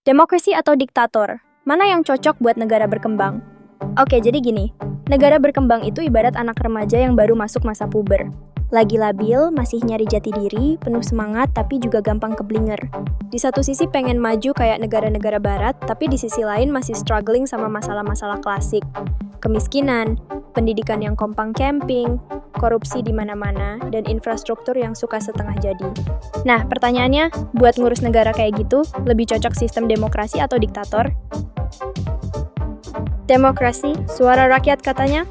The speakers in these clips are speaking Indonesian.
Demokrasi atau diktator? Mana yang cocok buat negara berkembang? Oke, jadi gini. Negara berkembang itu ibarat anak remaja yang baru masuk masa puber. Lagi labil, masih nyari jati diri, penuh semangat, tapi juga gampang keblinger. Di satu sisi pengen maju kayak negara-negara barat, tapi di sisi lain masih struggling sama masalah-masalah klasik. Kemiskinan, pendidikan yang kompang camping, korupsi di mana-mana, dan infrastruktur yang suka setengah jadi. Nah, pertanyaannya, buat ngurus negara kayak gitu, lebih cocok sistem demokrasi atau diktator? Demokrasi, suara rakyat katanya.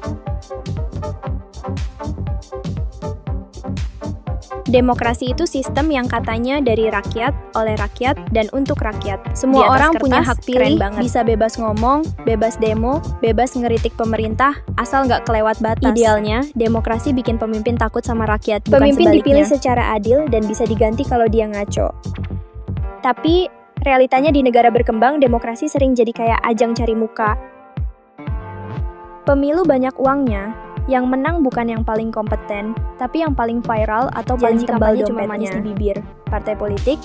Demokrasi itu sistem yang katanya dari rakyat, oleh rakyat, dan untuk rakyat. Semua orang punya hak pilih, bisa bebas ngomong, bebas demo, bebas ngeritik pemerintah, asal nggak kelewat batas. Idealnya, demokrasi bikin pemimpin takut sama rakyat, bukan Pemimpin sebaliknya. dipilih secara adil dan bisa diganti kalau dia ngaco. Tapi, realitanya di negara berkembang, demokrasi sering jadi kayak ajang cari muka. Pemilu banyak uangnya, yang menang bukan yang paling kompeten, tapi yang paling viral atau paling tebal cuma manis di bibir. Partai politik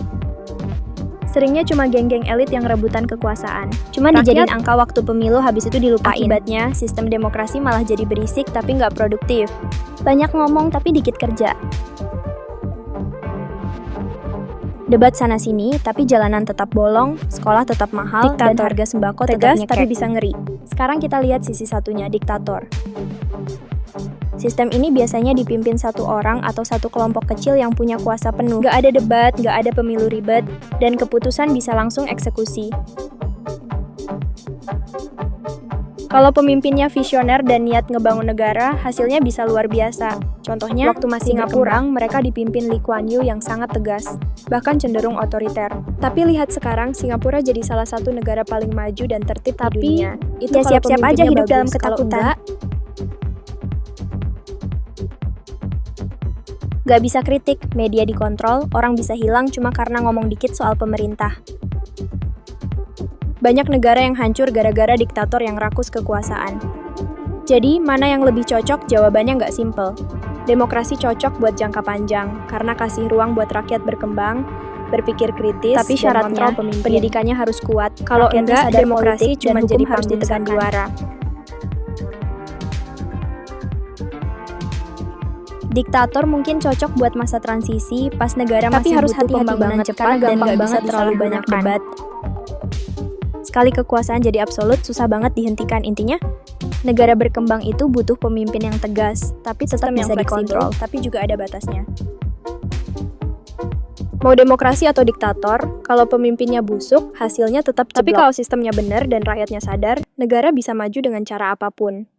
seringnya cuma geng-geng elit yang rebutan kekuasaan. Cuma dijadiin angka waktu pemilu, habis itu dilupain. Akibatnya, sistem demokrasi malah jadi berisik tapi nggak produktif. Banyak ngomong tapi dikit kerja. Debat sana-sini, tapi jalanan tetap bolong, sekolah tetap mahal, dan harga sembako tetap nyekek. Tapi bisa ngeri. Sekarang kita lihat sisi satunya, diktator. Sistem ini biasanya dipimpin satu orang atau satu kelompok kecil yang punya kuasa penuh. Nggak ada debat, nggak ada pemilu ribet, dan keputusan bisa langsung eksekusi. Kalau pemimpinnya visioner dan niat ngebangun negara, hasilnya bisa luar biasa. Contohnya, waktu masih Singapura, mereka dipimpin Lee Kuan Yew yang sangat tegas, bahkan cenderung otoriter. Tapi lihat sekarang, Singapura jadi salah satu negara paling maju dan tertib di dunia. Itu ya siap-siap aja hidup dalam ketakutan. Gak bisa kritik, media dikontrol, orang bisa hilang cuma karena ngomong dikit soal pemerintah. Banyak negara yang hancur gara-gara diktator yang rakus kekuasaan. Jadi, mana yang lebih cocok? Jawabannya nggak simple. Demokrasi cocok buat jangka panjang, karena kasih ruang buat rakyat berkembang, berpikir kritis, tapi syaratnya pendidikannya harus kuat. Kalau enggak, demokrasi cuma jadi harus ditekan juara. Diktator mungkin cocok buat masa transisi, pas negara masih harus hati-hati banget cepat dan nggak bisa terlalu banyak debat. Sekali kekuasaan jadi absolut, susah banget dihentikan. Intinya, negara berkembang itu butuh pemimpin yang tegas, tapi tetap bisa dikontrol, tapi juga ada batasnya. Mau demokrasi atau diktator, kalau pemimpinnya busuk, hasilnya tetap jeblok. Tapi kalau sistemnya benar dan rakyatnya sadar, negara bisa maju dengan cara apapun.